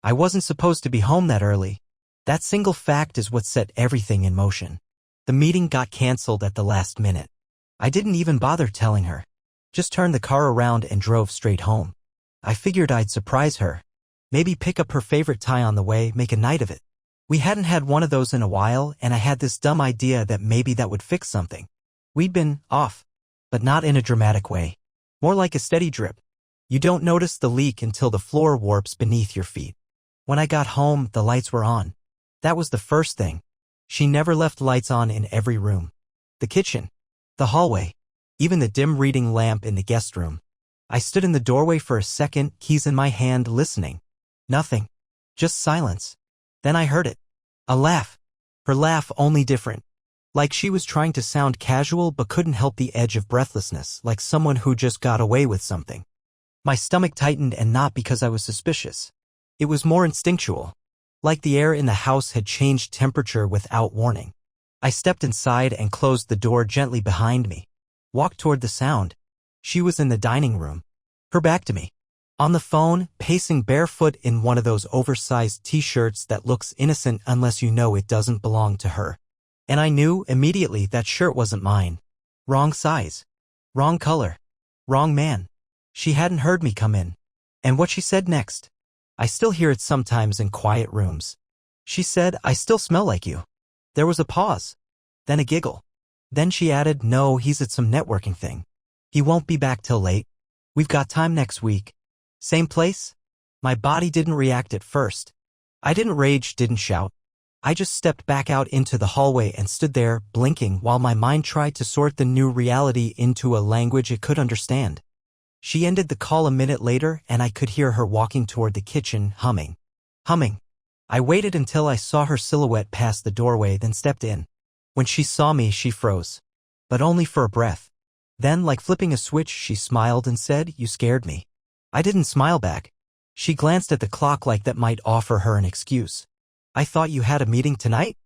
I wasn't supposed to be home that early. That single fact is what set everything in motion. The meeting got canceled at the last minute. I didn't even bother telling her. Just turned the car around and drove straight home. I figured I'd surprise her. Maybe pick up her favorite tie on the way, make a night of it. We hadn't had one of those in a while, and I had this dumb idea that maybe that would fix something. We'd been off, but not in a dramatic way. More like a steady drip. You don't notice the leak until the floor warps beneath your feet. When I got home, the lights were on. That was the first thing. She never left lights on in every room. The kitchen, the hallway, even the dim reading lamp in the guest room. I stood in the doorway for a second, keys in my hand, listening. Nothing. Just silence. Then I heard it. A laugh. Her laugh, only different. Like she was trying to sound casual but couldn't help the edge of breathlessness, like someone who just got away with something. My stomach tightened, and not because I was suspicious. It was more instinctual. Like the air in the house had changed temperature without warning. I stepped inside and closed the door gently behind me. Walked toward the sound. She was in the dining room. Her back to me. On the phone, pacing barefoot in one of those oversized t-shirts that looks innocent unless you know it doesn't belong to her. And I knew immediately that shirt wasn't mine. Wrong size. Wrong color. Wrong man. She hadn't heard me come in. And what she said next. I still hear it sometimes in quiet rooms. She said, "I still smell like you." There was a pause. Then a giggle. Then she added, "No, he's at some networking thing. He won't be back till late. We've got time next week." Same place? My body didn't react at first. I didn't rage, didn't shout. I just stepped back out into the hallway and stood there, blinking, while my mind tried to sort the new reality into a language it could understand. She ended the call a minute later, and I could hear her walking toward the kitchen, humming. I waited until I saw her silhouette past the doorway, then stepped in. When she saw me, she froze. But only for a breath. Then, like flipping a switch, she smiled and said, "You scared me." I didn't smile back. She glanced at the clock like that might offer her an excuse. "I thought you had a meeting tonight?"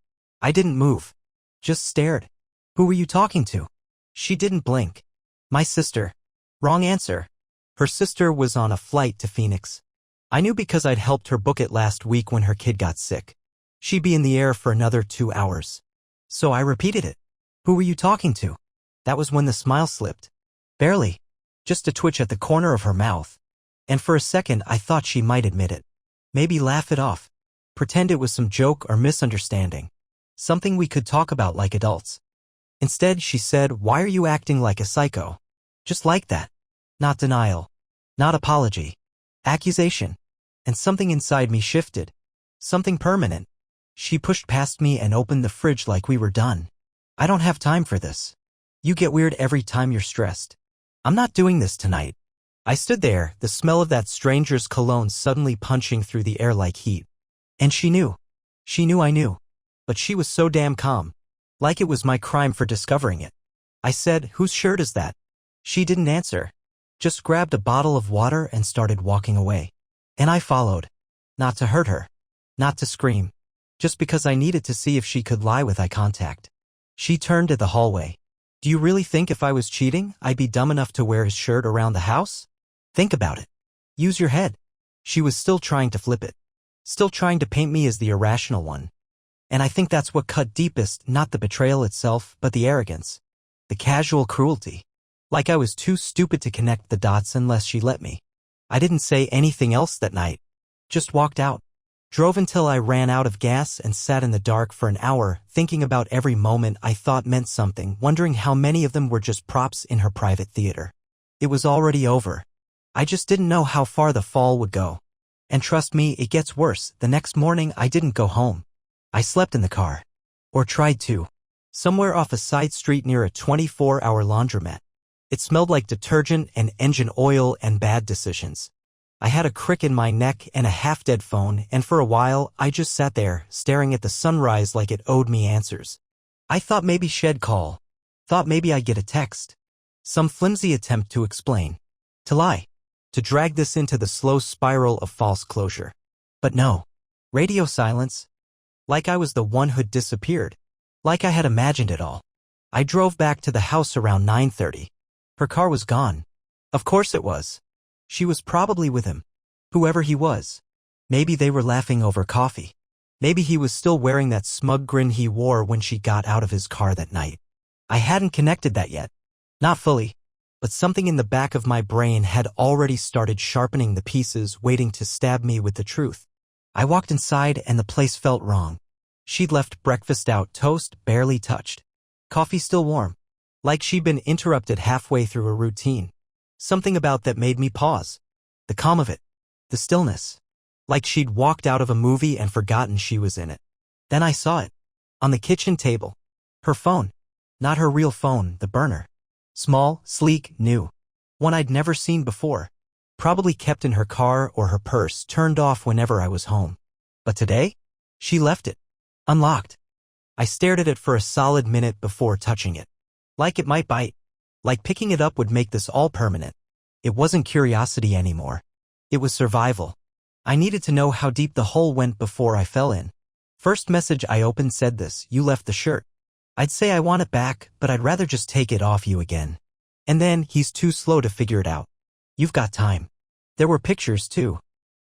I didn't move. Just stared. "Who were you talking to?" She didn't blink. "My sister." Wrong answer. Her sister was on a flight to Phoenix. I knew because I'd helped her book it last week when her kid got sick. She'd be in the air for another 2 hours. So I repeated it. "Who were you talking to?" That was when the smile slipped. Barely. Just a twitch at the corner of her mouth. And for a second I thought she might admit it. Maybe laugh it off. Pretend it was some joke or misunderstanding. Something we could talk about like adults. Instead, she said, "Why are you acting like a psycho?" Just like that. Not denial. Not apology. Accusation. And something inside me shifted. Something permanent. She pushed past me and opened the fridge like we were done. "I don't have time for this. You get weird every time you're stressed. I'm not doing this tonight." I stood there, the smell of that stranger's cologne suddenly punching through the air like heat. And she knew. She knew I knew. But she was so damn calm. Like it was my crime for discovering it. I said, "Whose shirt is that?" She didn't answer. Just grabbed a bottle of water and started walking away. And I followed. Not to hurt her. Not to scream. Just because I needed to see if she could lie with eye contact. She turned to the hallway. "Do you really think if I was cheating, I'd be dumb enough to wear his shirt around the house? Think about it. Use your head." She was still trying to flip it. Still trying to paint me as the irrational one. And I think that's what cut deepest, not the betrayal itself, but the arrogance. The casual cruelty. Like I was too stupid to connect the dots unless she let me. I didn't say anything else that night. Just walked out. Drove until I ran out of gas and sat in the dark for an hour, thinking about every moment I thought meant something, wondering how many of them were just props in her private theater. It was already over. I just didn't know how far the fall would go. And trust me, it gets worse. The next morning, I didn't go home. I slept in the car. Or tried to. Somewhere off a side street near a 24-hour laundromat. It smelled like detergent and engine oil and bad decisions. I had a crick in my neck and a half-dead phone, and for a while, I just sat there, staring at the sunrise like it owed me answers. I thought maybe she'd call. Thought maybe I'd get a text. Some flimsy attempt to explain. To lie. To drag this into the slow spiral of false closure. But no. Radio silence. Like I was the one who'd disappeared. Like I had imagined it all. I drove back to the house around 9:30. Her car was gone. Of course it was. She was probably with him. Whoever he was. Maybe they were laughing over coffee. Maybe he was still wearing that smug grin he wore when she got out of his car that night. I hadn't connected that yet. Not fully. But something in the back of my brain had already started sharpening the pieces, waiting to stab me with the truth. I walked inside and the place felt wrong. She'd left breakfast out, toast barely touched. Coffee still warm. Like she'd been interrupted halfway through a routine. Something about that made me pause. The calm of it. The stillness. Like she'd walked out of a movie and forgotten she was in it. Then I saw it. On the kitchen table. Her phone. Not her real phone, the burner. Small, sleek, new. One I'd never seen before. Probably kept in her car or her purse, turned off whenever I was home. But today? She left it. Unlocked. I stared at it for a solid minute before touching it. Like it might bite. Like picking it up would make this all permanent. It wasn't curiosity anymore. It was survival. I needed to know how deep the hole went before I fell in. First message I opened said this: "You left the shirt." I'd say I want it back, but I'd rather just take it off you again. And then, he's too slow to figure it out. You've got time. There were pictures too.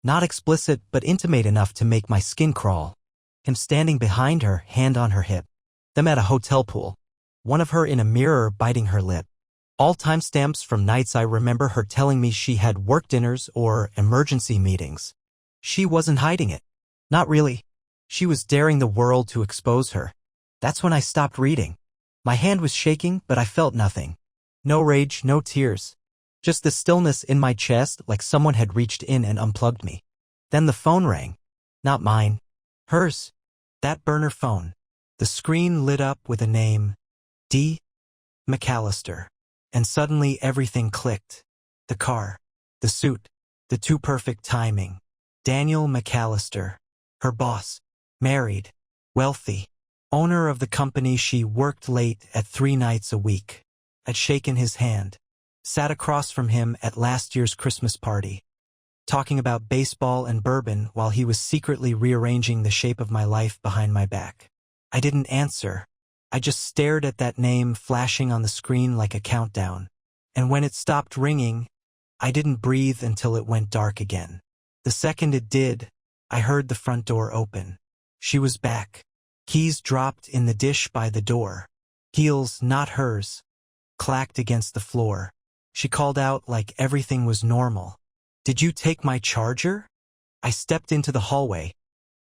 Not explicit, but intimate enough to make my skin crawl. Him standing behind her, hand on her hip. Them at a hotel pool. One of her in a mirror biting her lip. All timestamps from nights I remember her telling me she had work dinners or emergency meetings. She wasn't hiding it. Not really. She was daring the world to expose her. That's when I stopped reading. My hand was shaking, but I felt nothing. No rage, no tears. Just the stillness in my chest, like someone had reached in and unplugged me. Then the phone rang. Not mine. Hers. That burner phone. The screen lit up with a name. D. McAllister. And suddenly everything clicked. The car. The suit. The too perfect timing. Daniel McAllister. Her boss. Married. Wealthy. Owner of the company she worked late at 3 nights a week. Had shaken his hand. Sat across from him at last year's Christmas party. Talking about baseball and bourbon while he was secretly rearranging the shape of my life behind my back. I didn't answer. I just stared at that name flashing on the screen like a countdown. And when it stopped ringing, I didn't breathe until it went dark again. The second it did, I heard the front door open. She was back. Keys dropped in the dish by the door. Heels, not hers, clacked against the floor. She called out like everything was normal. "Did you take my charger?" I stepped into the hallway,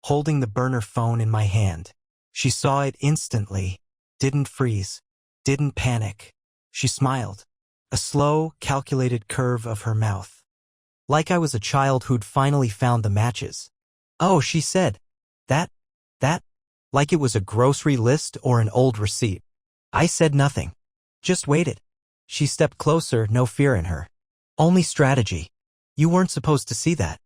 holding the burner phone in my hand. She saw it instantly, didn't freeze, didn't panic. She smiled, a slow, calculated curve of her mouth. Like I was a child who'd finally found the matches. "Oh," she said. That? Like it was a grocery list or an old receipt. I said nothing. Just waited. She stepped closer, no fear in her. Only strategy. You weren't supposed to see that.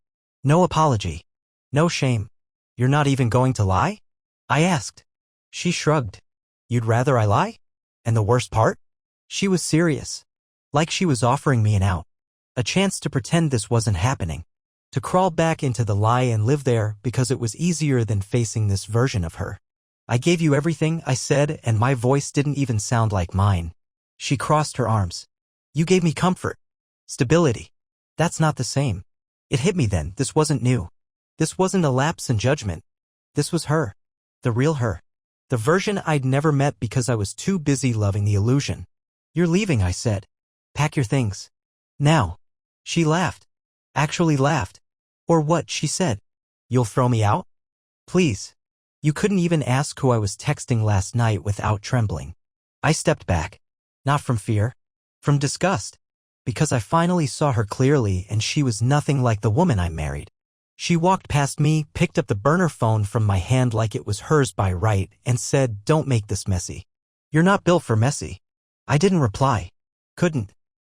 No apology. No shame. You're not even going to lie? I asked. She shrugged. You'd rather I lie? And the worst part? She was serious. Like she was offering me an out. A chance to pretend this wasn't happening. To crawl back into the lie and live there because it was easier than facing this version of her. I gave you everything, I said, and my voice didn't even sound like mine. She crossed her arms. You gave me comfort. Stability. That's not the same. It hit me then, this wasn't new. This wasn't a lapse in judgment. This was her. The real her. The version I'd never met because I was too busy loving the illusion. You're leaving, I said. Pack your things. Now. She laughed. Actually laughed. Or what, she said. You'll throw me out? Please. You couldn't even ask who I was texting last night without trembling. I stepped back. Not from fear. From disgust. Because I finally saw her clearly and she was nothing like the woman I married. She walked past me, picked up the burner phone from my hand like it was hers by right, and said, "Don't make this messy. You're not built for messy." I didn't reply. Couldn't.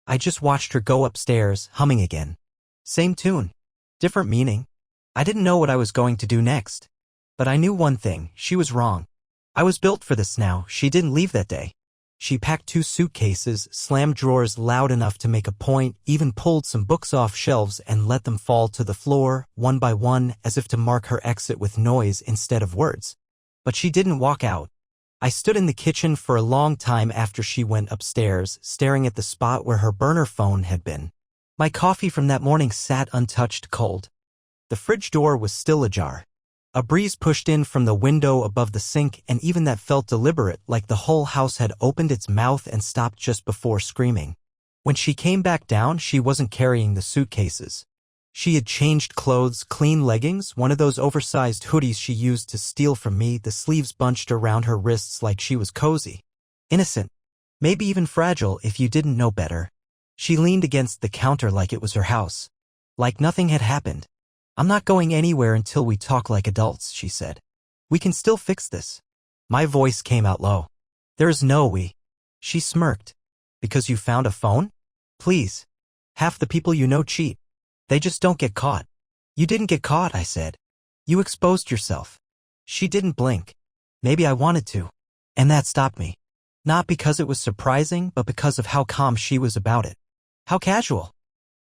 I just watched her go upstairs, humming again. Same tune. Different meaning. I didn't know what I was going to do next. But I knew one thing, she was wrong. I was built for this now, she didn't leave that day. She packed 2 suitcases, slammed drawers loud enough to make a point, even pulled some books off shelves and let them fall to the floor, one by one, as if to mark her exit with noise instead of words. But she didn't walk out. I stood in the kitchen for a long time after she went upstairs, staring at the spot where her burner phone had been. My coffee from that morning sat untouched, cold. The fridge door was still ajar. A breeze pushed in from the window above the sink, and even that felt deliberate, like the whole house had opened its mouth and stopped just before screaming. When she came back down, she wasn't carrying the suitcases. She had changed clothes, clean leggings, one of those oversized hoodies she used to steal from me, the sleeves bunched around her wrists like she was cozy. Innocent. Maybe even fragile if you didn't know better. She leaned against the counter like it was her house. Like nothing had happened. "I'm not going anywhere until we talk like adults," she said. "We can still fix this." My voice came out low. "There is no we." She smirked. "Because you found a phone? Please. Half the people you know cheat. They just don't get caught." "You didn't get caught," I said. "You exposed yourself." She didn't blink. Maybe I wanted to. And that stopped me. Not because it was surprising, but because of how calm she was about it. How casual.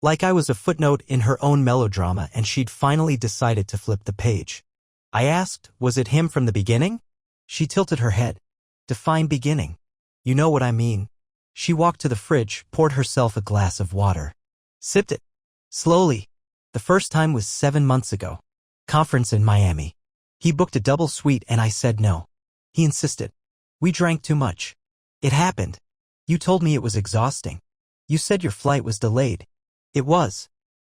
Like I was a footnote in her own melodrama and she'd finally decided to flip the page. I asked, "Was it him from the beginning?" She tilted her head. "Define beginning." "You know what I mean." She walked to the fridge, poured herself a glass of water. Sipped it. Slowly. "The first time was 7 months ago. Conference in Miami. He booked a double suite and I said no. He insisted. We drank too much. It happened. You told me it was exhausting. You said your flight was delayed. It was."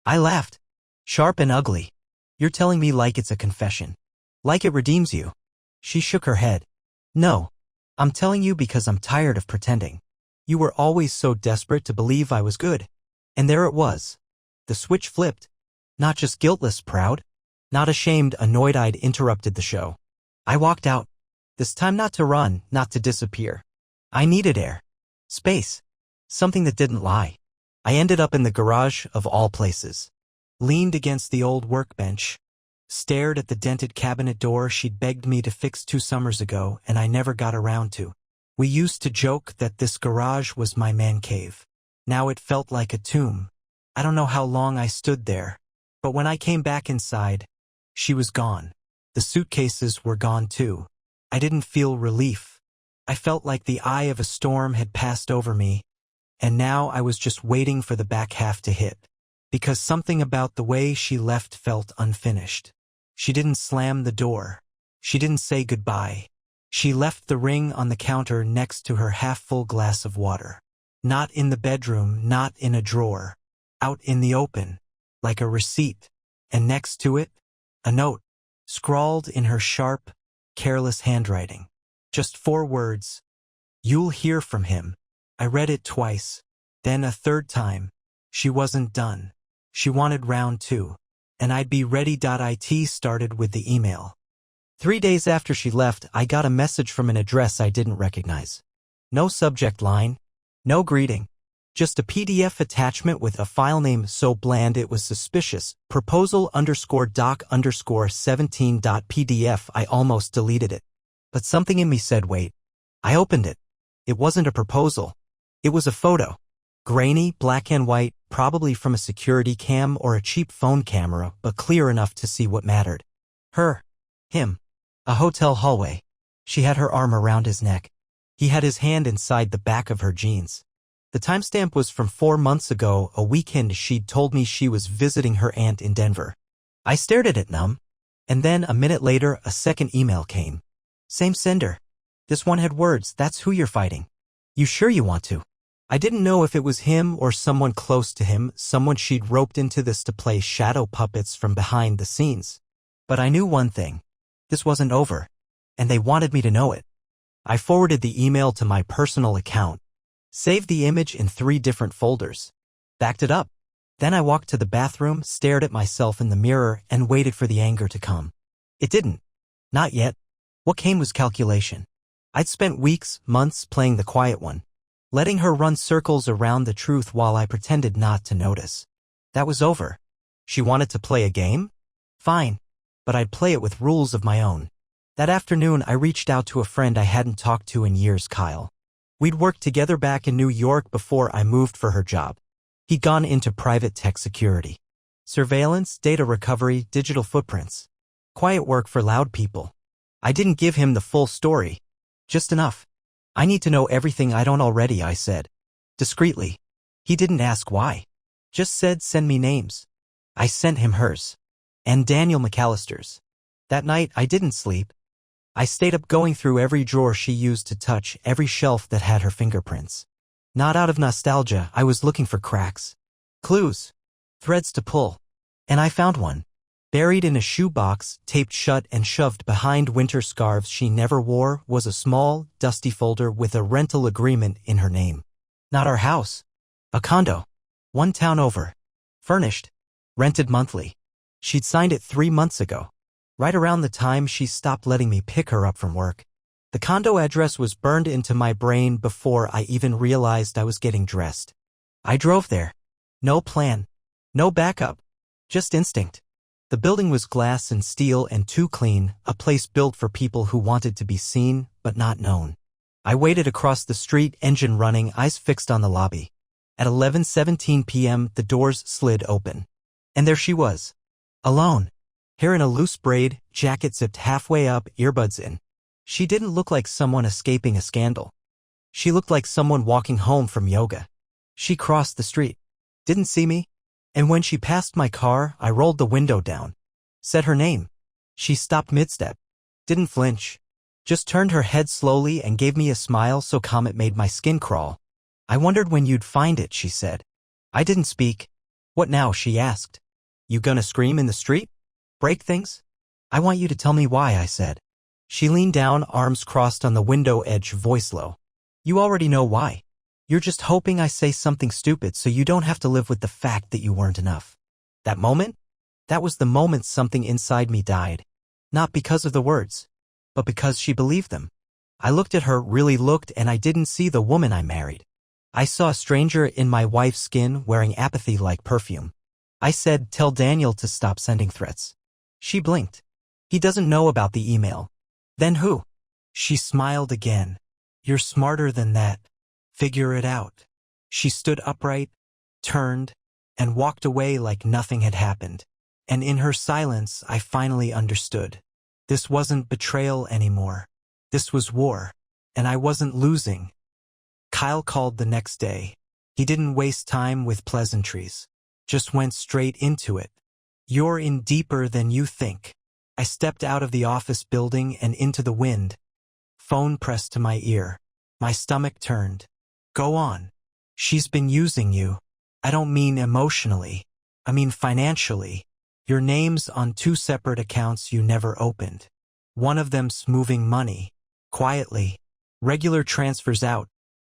I laughed. "Sharp and ugly. You're telling me like it's a confession. Like it redeems you." She shook her head. "No. I'm telling you because I'm tired of pretending. You were always so desperate to believe I was good. And there it was. The switch flipped. Not just guiltless, proud. Not ashamed, annoyed. I'd interrupted the show. I walked out. This time not to run, not to disappear. I needed air. Space. Something that didn't lie. I ended up in the garage, of all places. Leaned against the old workbench. Stared at the dented cabinet door she'd begged me to fix 2 summers ago, and I never got around to. We used to joke that this garage was my man cave. Now it felt like a tomb. I don't know how long I stood there. But when I came back inside, she was gone. The suitcases were gone too. I didn't feel relief. I felt like the eye of a storm had passed over me. And now I was just waiting for the back half to hit. Because something about the way she left felt unfinished. She didn't slam the door. She didn't say goodbye. She left the ring on the counter next to her half-full glass of water. Not in the bedroom, not in a drawer. Out in the open. Like a receipt. And next to it, a note. Scrawled in her sharp, careless handwriting. Just 4 words. "You'll hear from him." I read it twice, then a 3rd time. She wasn't done. She wanted round 2. And I'd be ready. It started with the email. 3 days after she left, I got a message from an address I didn't recognize. No subject line. No greeting. Just a PDF attachment with a file name so bland it was suspicious. Proposal_doc_17.pdf. I almost deleted it. But something in me said wait. I opened it. It wasn't a proposal. It was a photo. Grainy, black and white, probably from a security cam or a cheap phone camera, but clear enough to see what mattered. Her. Him. A hotel hallway. She had her arm around his neck. He had his hand inside the back of her jeans. The timestamp was from 4 months ago, a weekend she'd told me she was visiting her aunt in Denver. I stared at it numb. And then, a minute later, a second email came. Same sender. This one had words, "That's who you're fighting. You sure you want to?" I didn't know if it was him or someone close to him, someone she'd roped into this to play shadow puppets from behind the scenes. But I knew one thing. This wasn't over. And they wanted me to know it. I forwarded the email to my personal account. Saved the image in 3 different folders. Backed it up. Then I walked to the bathroom, stared at myself in the mirror, and waited for the anger to come. It didn't. Not yet. What came was calculation. I'd spent weeks, months playing the quiet one. Letting her run circles around the truth while I pretended not to notice. That was over. She wanted to play a game? Fine. But I'd play it with rules of my own. That afternoon, I reached out to a friend I hadn't talked to in years, Kyle. We'd worked together back in New York before I moved for her job. He'd gone into private tech security. Surveillance, data recovery, digital footprints. Quiet work for loud people. I didn't give him the full story. Just enough. "I need to know everything I don't already," I said. Discreetly. He didn't ask why. Just said send me names. I sent him hers. And Daniel McAllister's. That night, I didn't sleep. I stayed up going through every drawer she used to touch, every shelf that had her fingerprints. Not out of nostalgia, I was looking for cracks. Clues. Threads to pull. And I found one. Buried in a shoebox, taped shut and shoved behind winter scarves she never wore, was a small, dusty folder with a rental agreement in her name. Not our house. A condo. One town over. Furnished. Rented monthly. She'd signed it 3 months ago. Right around the time she stopped letting me pick her up from work. The condo address was burned into my brain before I even realized I was getting dressed. I drove there. No plan. No backup. Just instinct. The building was glass and steel and too clean, a place built for people who wanted to be seen, but not known. I waited across the street, engine running, eyes fixed on the lobby. At 11:17 p.m., the doors slid open. And there she was. Alone. Hair in a loose braid, jacket zipped halfway up, earbuds in. She didn't look like someone escaping a scandal. She looked like someone walking home from yoga. She crossed the street. Didn't see me. And when she passed my car, I rolled the window down. Said her name. She stopped mid-step. Didn't flinch. Just turned her head slowly and gave me a smile so calm it made my skin crawl. I wondered when you'd find it, she said. I didn't speak. What now, she asked. You gonna scream in the street? Break things? I want you to tell me why, I said. She leaned down, arms crossed on the window edge, voice low. You already know why. You're just hoping I say something stupid so you don't have to live with the fact that you weren't enough. That moment? That was the moment something inside me died. Not because of the words, but because she believed them. I looked at her, really looked, and I didn't see the woman I married. I saw a stranger in my wife's skin wearing apathy like perfume. I said, tell Daniel to stop sending threats. She blinked. He doesn't know about the email. Then who? She smiled again. You're smarter than that. Figure it out. She stood upright, turned, and walked away like nothing had happened. And in her silence, I finally understood. This wasn't betrayal anymore. This was war. And I wasn't losing. Kyle called the next day. He didn't waste time with pleasantries. Just went straight into it. You're in deeper than you think. I stepped out of the office building and into the wind. Phone pressed to my ear. My stomach turned. Go on. She's been using you. I don't mean emotionally. I mean financially. Your name's on 2 separate accounts you never opened. One of them's moving money. Quietly. Regular transfers out.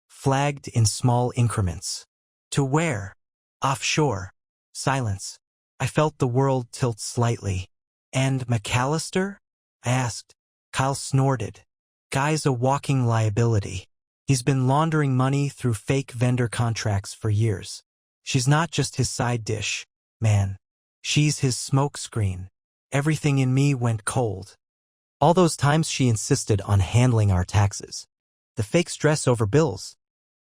Flagged in small increments. To where? Offshore. Silence. I felt the world tilt slightly. And McAllister? I asked. Kyle snorted. Guy's a walking liability. He's been laundering money through fake vendor contracts for years. She's not just his side dish, man. She's his smoke screen. Everything in me went cold. All those times she insisted on handling our taxes. The fake stress over bills.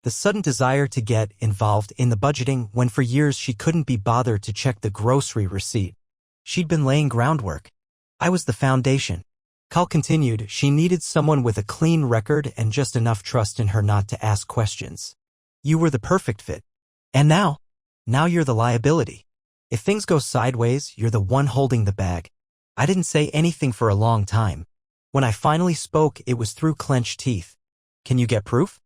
The sudden desire to get involved in the budgeting when for years she couldn't be bothered to check the grocery receipt. She'd been laying groundwork. I was the foundation. Kyle continued, she needed someone with a clean record and just enough trust in her not to ask questions. You were the perfect fit. And now you're the liability. If things go sideways, you're the one holding the bag. I didn't say anything for a long time. When I finally spoke, it was through clenched teeth. Can you get proof?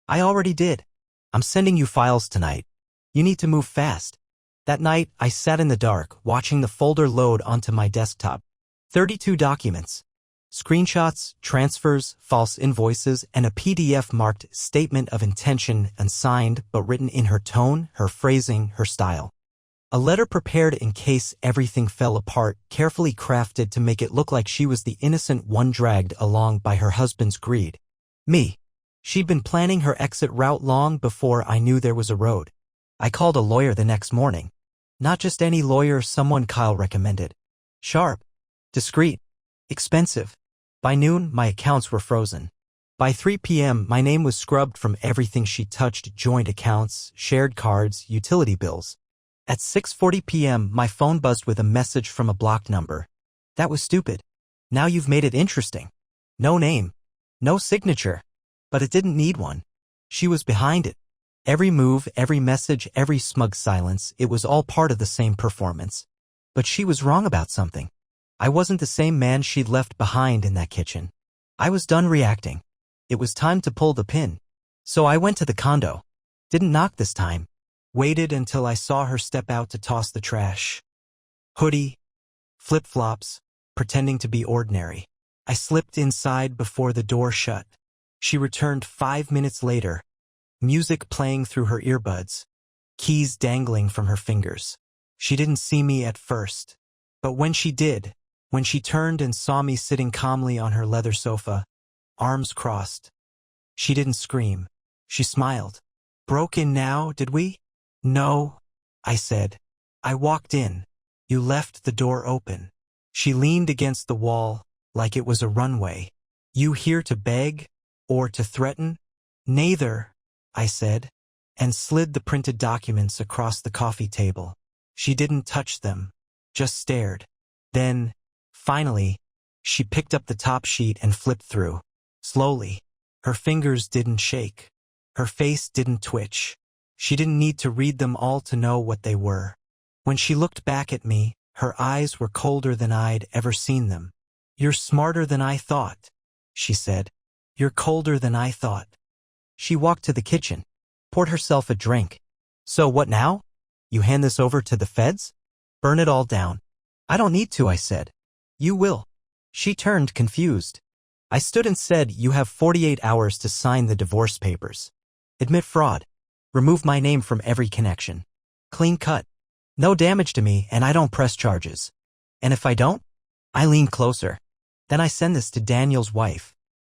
I already did. I'm sending you files tonight. You need to move fast. That night, I sat in the dark, watching the folder load onto my desktop. 32 documents. Screenshots, transfers, false invoices, and a PDF marked Statement of Intention, unsigned but written in her tone, her phrasing, her style. A letter prepared in case everything fell apart, carefully crafted to make it look like she was the innocent one dragged along by her husband's greed. Me. She'd been planning her exit route long before I knew there was a road. I called a lawyer the next morning. Not just any lawyer, someone Kyle recommended. Sharp. Discreet. Expensive. By noon, my accounts were frozen. By 3 p.m., my name was scrubbed from everything she touched: joint accounts, shared cards, utility bills. At 6:40 p.m., my phone buzzed with a message from a blocked number. That was stupid. Now you've made it interesting. No name. No signature. But it didn't need one. She was behind it. Every move, every message, every smug silence, it was all part of the same performance. But she was wrong about something. I wasn't the same man she'd left behind in that kitchen. I was done reacting. It was time to pull the pin. So I went to the condo. Didn't knock this time. Waited until I saw her step out to toss the trash. Hoodie, flip-flops, pretending to be ordinary. I slipped inside before the door shut. She returned 5 minutes later, music playing through her earbuds, keys dangling from her fingers. She didn't see me at first, but when she did, when she turned and saw me sitting calmly on her leather sofa, arms crossed, she didn't scream. She smiled. "Broke in now, did we?" "No," I said. "I walked in. You left the door open." She leaned against the wall like it was a runway. "You here to beg or to threaten?" "Neither," I said, and slid the printed documents across the coffee table. She didn't touch them, just stared. Then, finally, she picked up the top sheet and flipped through. Slowly. Her fingers didn't shake. Her face didn't twitch. She didn't need to read them all to know what they were. When she looked back at me, her eyes were colder than I'd ever seen them. "You're smarter than I thought," she said. "You're colder than I thought." She walked to the kitchen, poured herself a drink. "So what now? You hand this over to the feds? Burn it all down." "I don't need to," I said. "You will." She turned confused. I stood and said, "You have 48 hours to sign the divorce papers. Admit fraud. Remove my name from every connection. Clean cut. No damage to me, and I don't press charges. And if I don't?" I leaned closer. "Then I send this to Daniel's wife.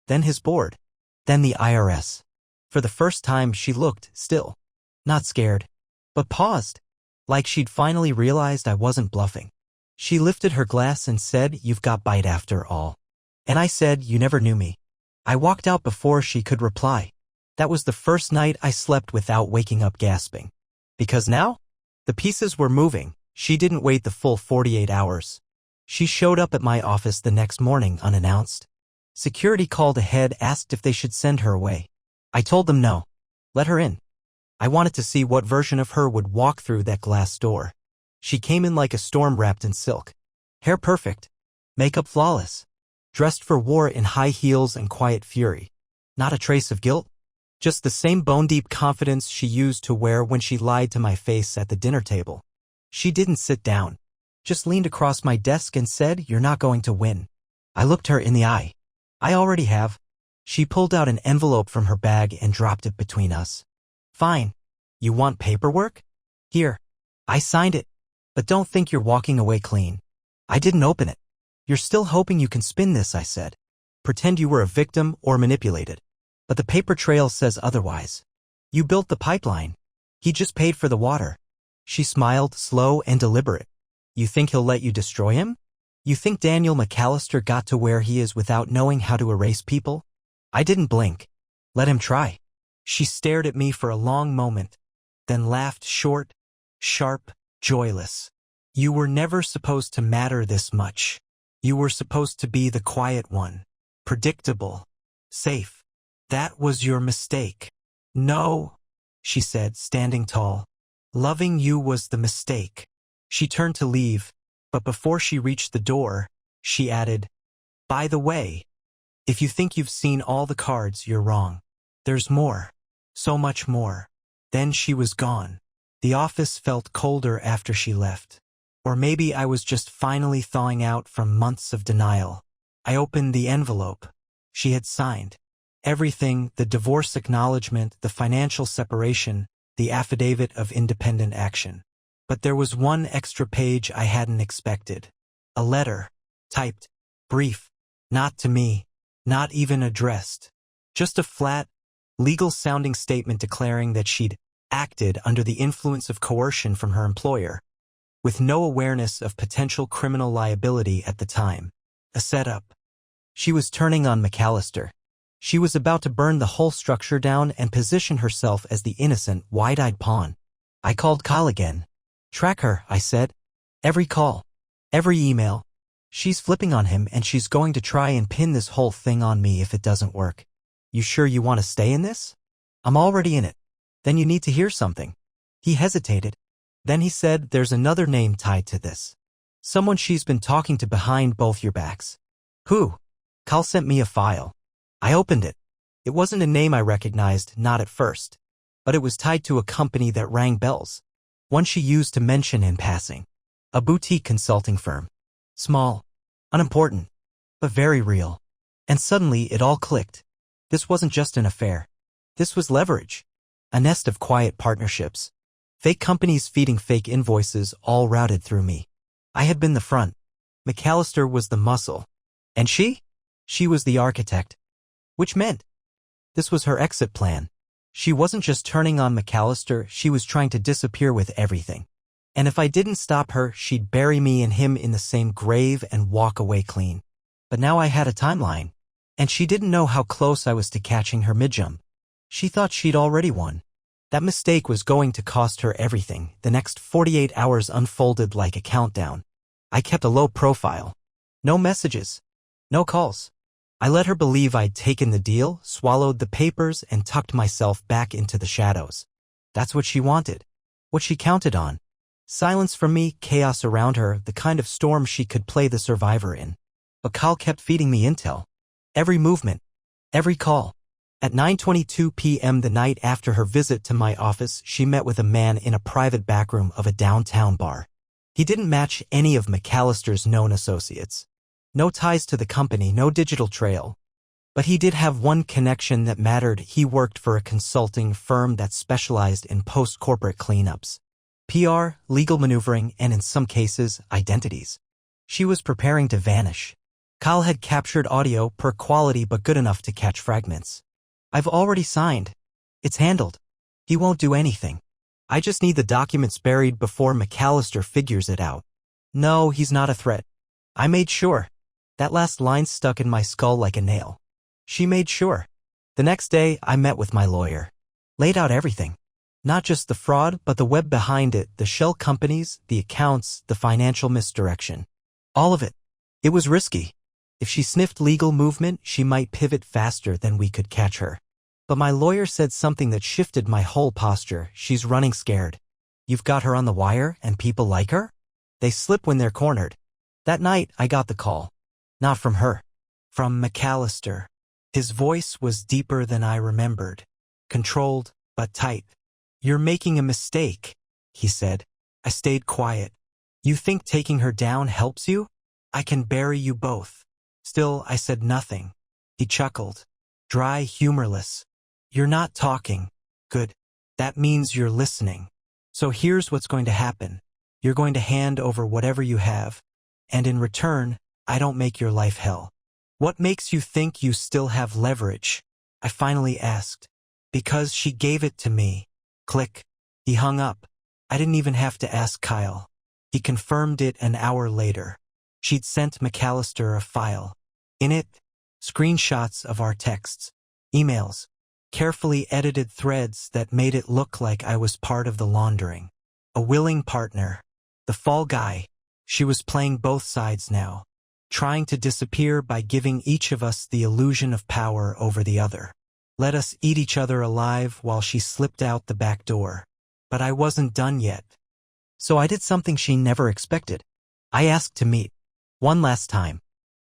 Then his board. Then the IRS." For the first time, she looked still. Not scared, but paused, like she'd finally realized I wasn't bluffing. She lifted her glass and said, "You've got bite after all." And I said, "You never knew me." I walked out before she could reply. That was the first night I slept without waking up gasping. Because now, the pieces were moving. She didn't wait the full 48 hours. She showed up at my office the next morning unannounced. Security called ahead, asked if they should send her away. I told them no. Let her in. I wanted to see what version of her would walk through that glass door. She came in like a storm wrapped in silk. Hair perfect. Makeup flawless. Dressed for war in high heels and quiet fury. Not a trace of guilt. Just the same bone-deep confidence she used to wear when she lied to my face at the dinner table. She didn't sit down. Just leaned across my desk and said, "You're not going to win." I looked her in the eye. "I already have." She pulled out an envelope from her bag and dropped it between us. "Fine. You want paperwork? Here." I signed it. "But don't think you're walking away clean." I didn't open it. "You're still hoping you can spin this," I said. "Pretend you were a victim or manipulated. But the paper trail says otherwise. You built the pipeline. He just paid for the water." She smiled, slow and deliberate. "You think he'll let you destroy him? You think Daniel McAllister got to where he is without knowing how to erase people?" I didn't blink. "Let him try." She stared at me for a long moment, then laughed short, sharp, joyless. "You were never supposed to matter this much. You were supposed to be the quiet one. Predictable. Safe. That was your mistake." "No," she said, standing tall. "Loving you was the mistake." She turned to leave, but before she reached the door, she added, "By the way, if you think you've seen all the cards, you're wrong. There's more. So much more." Then she was gone. The office felt colder after she left. Or maybe I was just finally thawing out from months of denial. I opened the envelope. She had signed. Everything, the divorce acknowledgement, the financial separation, the affidavit of independent action. But there was one extra page I hadn't expected. A letter. Typed. Brief. Not to me. Not even addressed. Just a flat, legal-sounding statement declaring that she'd acted under the influence of coercion from her employer, with no awareness of potential criminal liability at the time. A setup. She was turning on McAllister. She was about to burn the whole structure down and position herself as the innocent, wide-eyed pawn. I called Kyle again. "Track her," I said. "Every call. Every email. She's flipping on him and she's going to try and pin this whole thing on me if it doesn't work. You sure you want to stay in this?" "I'm already in it." "Then you need to hear something." He hesitated. Then he said, "There's another name tied to this." Someone she's been talking to behind both your backs. Who? Cal sent me a file. I opened it. It wasn't a name I recognized, not at first. But it was tied to a company that rang bells. One she used to mention in passing. A boutique consulting firm. Small. Unimportant. But very real. And suddenly it all clicked. This wasn't just an affair. This was leverage. A nest of quiet partnerships. Fake companies feeding fake invoices all routed through me. I had been the front. McAllister was the muscle. And she? She was the architect. Which meant this was her exit plan. She wasn't just turning on McAllister, she was trying to disappear with everything. And if I didn't stop her, she'd bury me and him in the same grave and walk away clean. But now I had a timeline. And she didn't know how close I was to catching her mid-jump. She thought she'd already won. That mistake was going to cost her everything. The next 48 hours unfolded like a countdown. I kept a low profile. No messages. No calls. I let her believe I'd taken the deal, swallowed the papers, and tucked myself back into the shadows. That's what she wanted. What she counted on. Silence from me, chaos around her, the kind of storm she could play the survivor in. But Cal kept feeding me intel. Every movement. Every call. At 9:22 p.m. the night after her visit to my office, she met with a man in a private backroom of a downtown bar. He didn't match any of McAllister's known associates. No ties to the company, no digital trail. But he did have one connection that mattered. He worked for a consulting firm that specialized in post-corporate cleanups. PR, legal maneuvering, and in some cases, identities. She was preparing to vanish. Kyle had captured audio, poor quality but good enough to catch fragments. I've already signed. It's handled. He won't do anything. I just need the documents buried before McAllister figures it out. No, he's not a threat. I made sure. That last line stuck in my skull like a nail. She made sure. The next day, I met with my lawyer. Laid out everything. Not just the fraud, but the web behind it, the shell companies, the accounts, the financial misdirection. All of it. It was risky. If she sniffed legal movement, she might pivot faster than we could catch her. But my lawyer said something that shifted my whole posture. She's running scared. You've got her on the wire and people like her? They slip when they're cornered. That night, I got the call. Not from her. From McAllister. His voice was deeper than I remembered. Controlled, but tight. You're making a mistake, he said. I stayed quiet. You think taking her down helps you? I can bury you both. Still, I said nothing. He chuckled. Dry, humorless. You're not talking. Good. That means you're listening. So here's what's going to happen. You're going to hand over whatever you have. And in return, I don't make your life hell. What makes you think you still have leverage? I finally asked. Because she gave it to me. Click. He hung up. I didn't even have to ask Kyle. He confirmed it an hour later. She'd sent McAllister a file. In it, screenshots of our texts, emails, carefully edited threads that made it look like I was part of the laundering. A willing partner. The fall guy. She was playing both sides now, trying to disappear by giving each of us the illusion of power over the other. Let us eat each other alive while she slipped out the back door. But I wasn't done yet. So I did something she never expected. I asked to meet. One last time.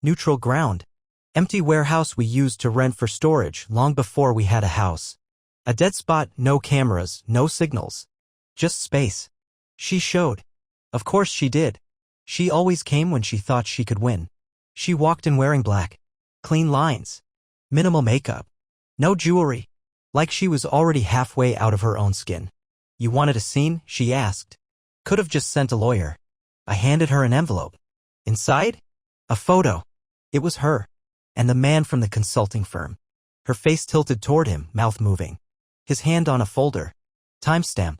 Neutral ground. Empty warehouse we used to rent for storage long before we had a house. A dead spot, no cameras, no signals. Just space. She showed. Of course she did. She always came when she thought she could win. She walked in wearing black. Clean lines. Minimal makeup. No jewelry. Like she was already halfway out of her own skin. You wanted a scene? She asked. Could have just sent a lawyer. I handed her an envelope. Inside? A photo. It was her. And the man from the consulting firm. Her face tilted toward him, mouth moving. His hand on a folder. Timestamp.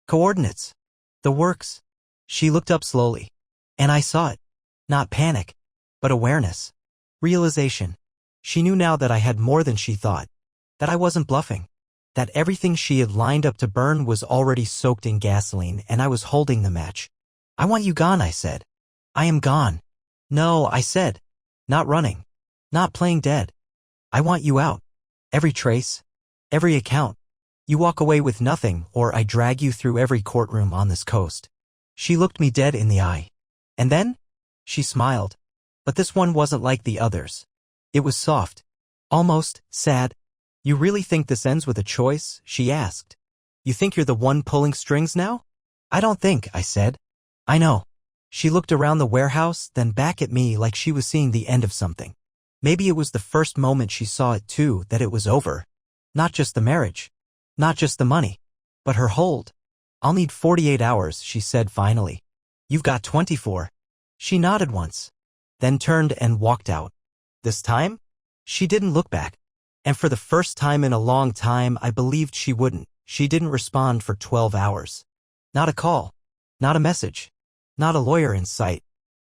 Coordinates. The works. She looked up slowly. And I saw it. Not panic, but awareness. Realization. She knew now that I had more than she thought. That I wasn't bluffing. That everything she had lined up to burn was already soaked in gasoline and I was holding the match. I want you gone, I said. I am gone. No, I said. Not running. Not playing dead. I want you out. Every trace. Every account. You walk away with nothing or I drag you through every courtroom on this coast. She looked me dead in the eye. And then, She smiled. But this one wasn't like the others. It was soft. Almost sad. You really think this ends with a choice? She asked. You think you're the one pulling strings now? I don't think, I said. I know. She looked around the warehouse, then back at me like she was seeing the end of something. Maybe it was the first moment she saw it too, that it was over. Not just the marriage. Not just the money. But her hold. I'll need 48 hours, she said finally. You've got 24. She nodded once, then turned and walked out. This time, she didn't look back. And for the first time in a long time, I believed she wouldn't. She didn't respond for 12 hours. Not a call. Not a message. Not a lawyer in sight.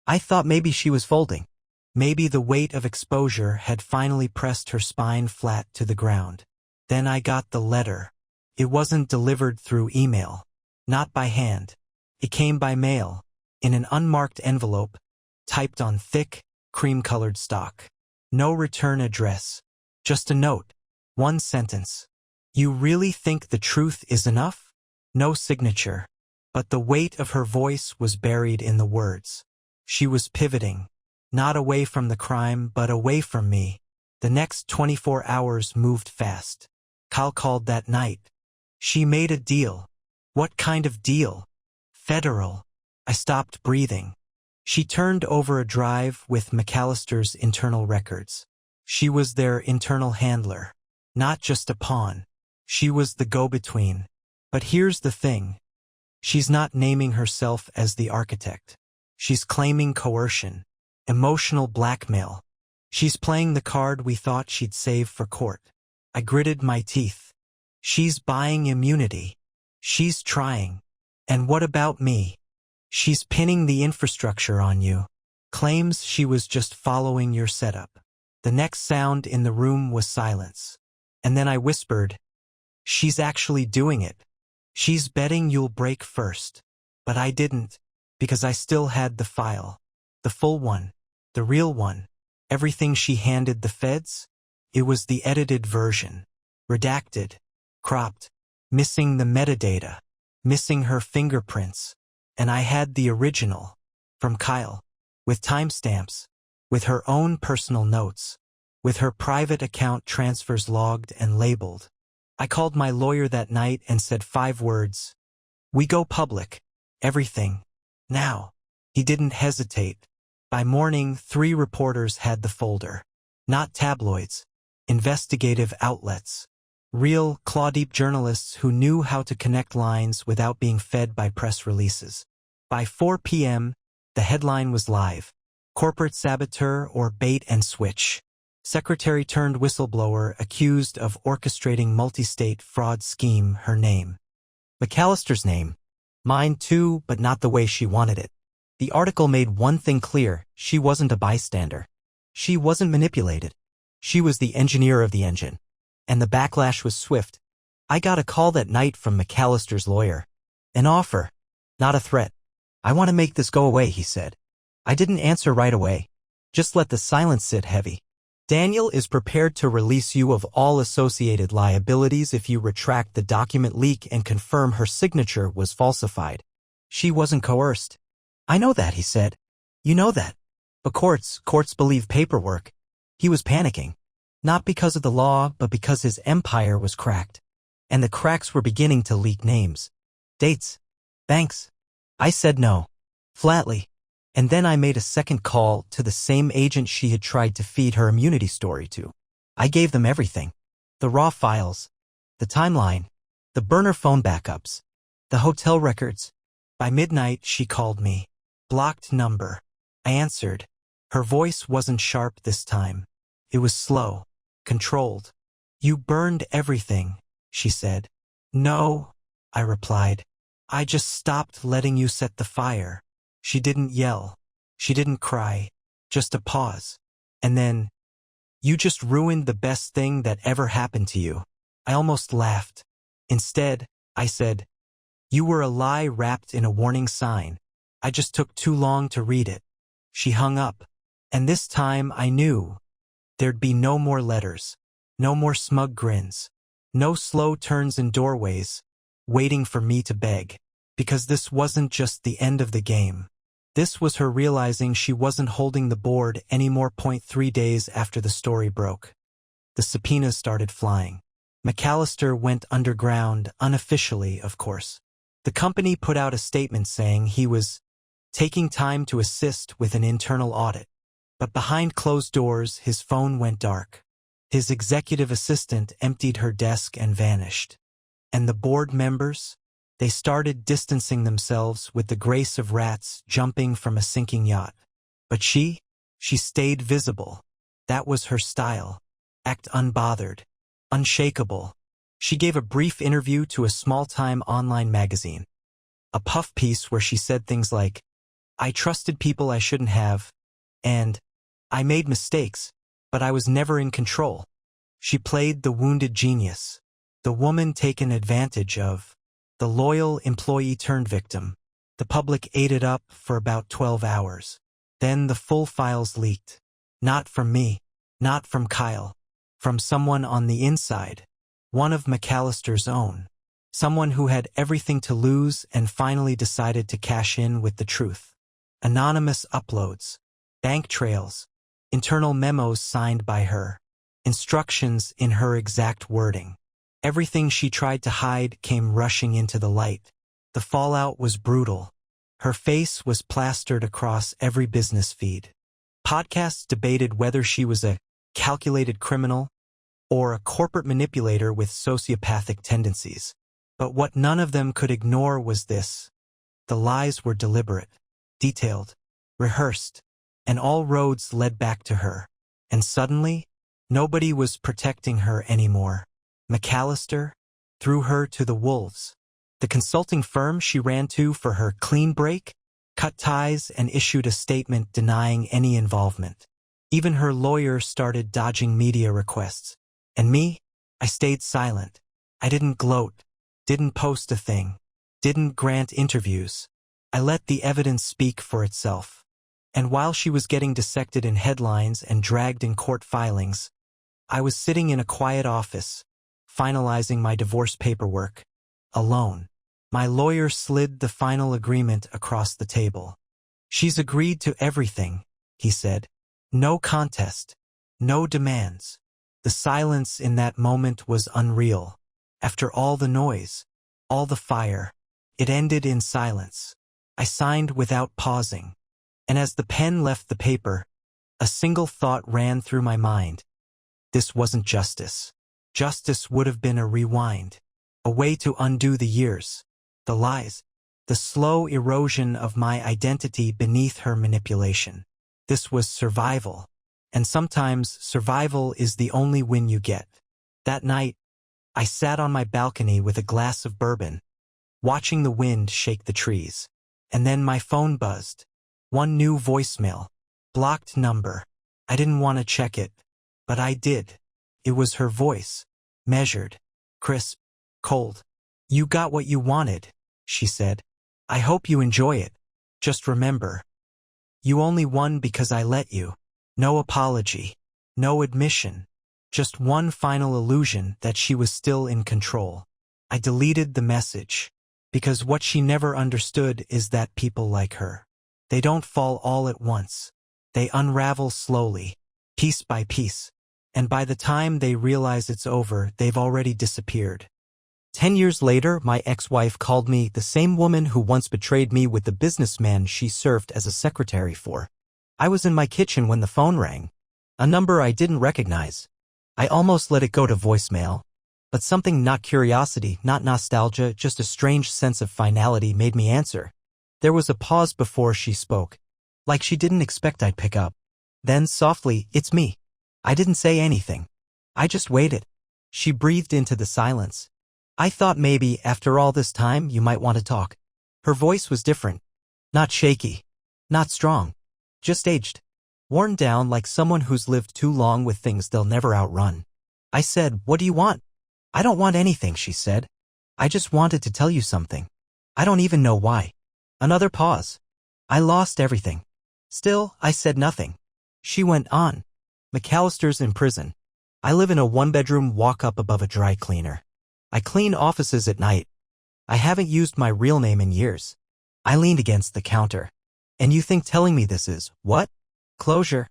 I thought maybe she was folding. Maybe the weight of exposure had finally pressed her spine flat to the ground. Then I got the letter. It wasn't delivered through email. Not by hand. It came by mail, in an unmarked envelope, typed on thick, cream-colored stock. No return address. Just a note. One sentence. You really think the truth is enough? No signature. But the weight of her voice was buried in the words. She was pivoting. Not away from the crime, but away from me. The next 24 hours moved fast. Kyle called that night. She made a deal. What kind of deal? Federal. I stopped breathing. She turned over a drive with McAllister's internal records. She was their internal handler. Not just a pawn. She was the go-between. But here's the thing. She's not naming herself as the architect. She's claiming coercion. Emotional blackmail. She's playing the card we thought she'd save for court. I gritted my teeth. She's buying immunity. She's trying. And what about me? She's pinning the infrastructure on you. Claims she was just following your setup. The next sound in the room was silence. And then I whispered, she's actually doing it. She's betting you'll break first. But I didn't, because I still had the file. The full one. The real one. Everything she handed the feds? It was the edited version. Redacted. Cropped. Missing the metadata. Missing her fingerprints. And I had the original. From Kyle. With timestamps. With her own personal notes. With her private account transfers logged and labeled. I called my lawyer that night and said 5 words. We go public. Everything. Now. He didn't hesitate. By morning, 3 reporters had the folder. Not tabloids. Investigative outlets. Real, claw-deep journalists who knew how to connect lines without being fed by press releases. By 4 p.m., the headline was live. Corporate saboteur or bait and switch. Secretary turned whistleblower accused of orchestrating multi-state fraud scheme, her name. McAllister's name. Mine too, but not the way she wanted it. The article made one thing clear, she wasn't a bystander. She wasn't manipulated. She was the engineer of the engine. And the backlash was swift. I got a call that night from McAllister's lawyer. An offer. Not a threat. I want to make this go away, he said. I didn't answer right away. Just let the silence sit heavy. Daniel is prepared to release you of all associated liabilities if you retract the document leak and confirm her signature was falsified. She wasn't coerced. I know that, he said. You know that. But courts believe paperwork. He was panicking. Not because of the law, but because his empire was cracked. And the cracks were beginning to leak names. Dates. Banks. I said no. Flatly. And then I made a second call to the same agent she had tried to feed her immunity story to. I gave them everything. The raw files. The timeline. The burner phone backups. The hotel records. By midnight, she called me. Blocked number. I answered. Her voice wasn't sharp this time. It was slow. Controlled. You burned everything, she said. No, I replied. I just stopped letting you set the fire. She didn't yell. She didn't cry. Just a pause. And then, you just ruined the best thing that ever happened to you. I almost laughed. Instead, I said, you were a lie wrapped in a warning sign. I just took too long to read it. She hung up. And this time I knew. There'd be no more letters. No more smug grins. No slow turns in doorways, waiting for me to beg. Because this wasn't just the end of the game. This was her realizing she wasn't holding the board anymore. 3 days after the story broke, the subpoenas started flying. McAllister went underground, unofficially, of course. The company put out a statement saying he was taking time to assist with an internal audit. But behind closed doors, his phone went dark. His executive assistant emptied her desk and vanished. And the board members? They started distancing themselves with the grace of rats jumping from a sinking yacht. But she stayed visible. That was her style. Act unbothered, unshakable. She gave a brief interview to a small-time online magazine. A puff piece where she said things like, "I trusted people I shouldn't have," and "I made mistakes, but I was never in control." She played the wounded genius, the woman taken advantage of, the loyal employee turned victim. The public ate it up for about 12 hours. Then the full files leaked. Not from me, not from Kyle, from someone on the inside, one of McAllister's own, someone who had everything to lose and finally decided to cash in with the truth. Anonymous uploads, bank trails, internal memos signed by her, instructions in her exact wording. Everything she tried to hide came rushing into the light. The fallout was brutal. Her face was plastered across every business feed. Podcasts debated whether she was a calculated criminal or a corporate manipulator with sociopathic tendencies. But what none of them could ignore was this. The lies were deliberate, detailed, rehearsed, and all roads led back to her. And suddenly, nobody was protecting her anymore. McAllister threw her to the wolves. The consulting firm she ran to for her clean break cut ties and issued a statement denying any involvement. Even her lawyer started dodging media requests. And me? I stayed silent. I didn't gloat, didn't post a thing, didn't grant interviews. I let the evidence speak for itself. And while she was getting dissected in headlines and dragged in court filings, I was sitting in a quiet office, finalizing my divorce paperwork, alone. My lawyer slid the final agreement across the table. "She's agreed to everything," he said. "No contest, no demands." The silence in that moment was unreal. After all the noise, all the fire, it ended in silence. I signed without pausing. And as the pen left the paper, a single thought ran through my mind. This wasn't justice. Justice would have been a rewind, a way to undo the years, the lies, the slow erosion of my identity beneath her manipulation. This was survival, and sometimes survival is the only win you get. That night, I sat on my balcony with a glass of bourbon, watching the wind shake the trees. And then my phone buzzed. One new voicemail, blocked number. I didn't want to check it, but I did. It was her voice, measured, crisp, cold. "You got what you wanted," she said. "I hope you enjoy it. Just remember, you only won because I let you. No apology, no admission, just one final illusion that she was still in control." I deleted the message, because what she never understood is that people like her, they don't fall all at once. They unravel slowly, piece by piece. And by the time they realize it's over, they've already disappeared. 10 years later, my ex-wife called me the same woman who once betrayed me with the businessman she served as a secretary for. I was in my kitchen when the phone rang, a number I didn't recognize. I almost let it go to voicemail, but something, not curiosity, not nostalgia, just a strange sense of finality, made me answer. There was a pause before she spoke, like she didn't expect I'd pick up. Then softly, "It's me." I didn't say anything. I just waited. She breathed into the silence. "I thought maybe, after all this time, you might want to talk." Her voice was different. Not shaky. Not strong. Just aged. Worn down, like someone who's lived too long with things they'll never outrun. I said, "What do you want?" "I don't want anything," she said. "I just wanted to tell you something. I don't even know why." Another pause. "I lost everything." Still, I said nothing. She went on. "McAllister's in prison. I live in a one-bedroom walk-up above a dry cleaner. I clean offices at night. I haven't used my real name in years." I leaned against the counter. And you think telling me this is, what? Closure?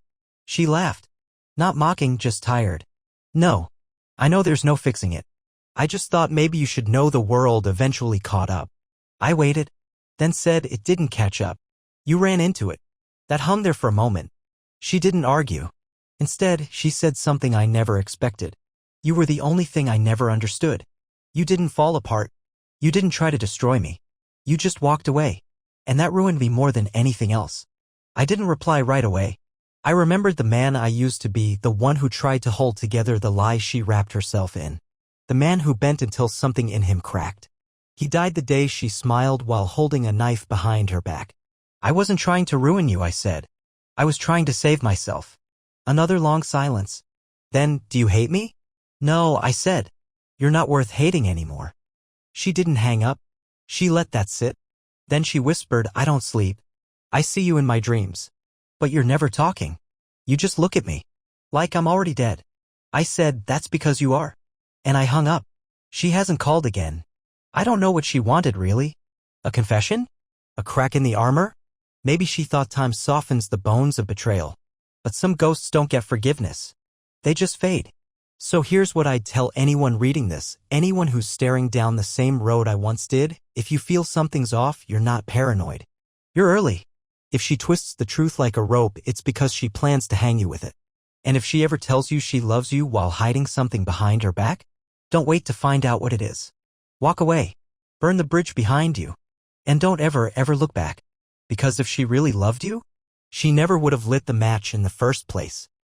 She laughed. Not mocking, just tired. No. I know there's no fixing it. I just thought maybe you should know the world eventually caught up. I waited, then said it didn't catch up. You ran into it. That hung there for a moment. She didn't argue. Instead, she said something I never expected. You were the only thing I never understood. You didn't fall apart. You didn't try to destroy me. You just walked away. And that ruined me more than anything else. I didn't reply right away. I remembered the man I used to be, the one who tried to hold together the lies she wrapped herself in. The man who bent until something in him cracked. He died the day she smiled while holding a knife behind her back. I wasn't trying to ruin you, I said. I was trying to save myself. Another long silence. Then, do you hate me? No, I said. You're not worth hating anymore. She didn't hang up. She let that sit. Then she whispered, I don't sleep. I see you in my dreams. But you're never talking. You just look at me. Like I'm already dead. I said, that's because you are. And I hung up. She hasn't called again. I don't know what she wanted, really. A confession? A crack in the armor? Maybe she thought time softens the bones of betrayal. But some ghosts don't get forgiveness. They just fade. So here's what I'd tell anyone reading this, anyone who's staring down the same road I once did. If you feel something's off, you're not paranoid. You're early. If she twists the truth like a rope, it's because she plans to hang you with it. And if she ever tells you she loves you while hiding something behind her back, don't wait to find out what it is. Walk away. Burn the bridge behind you. And don't ever look back. Because if she really loved you, she never would have lit the match in the first place.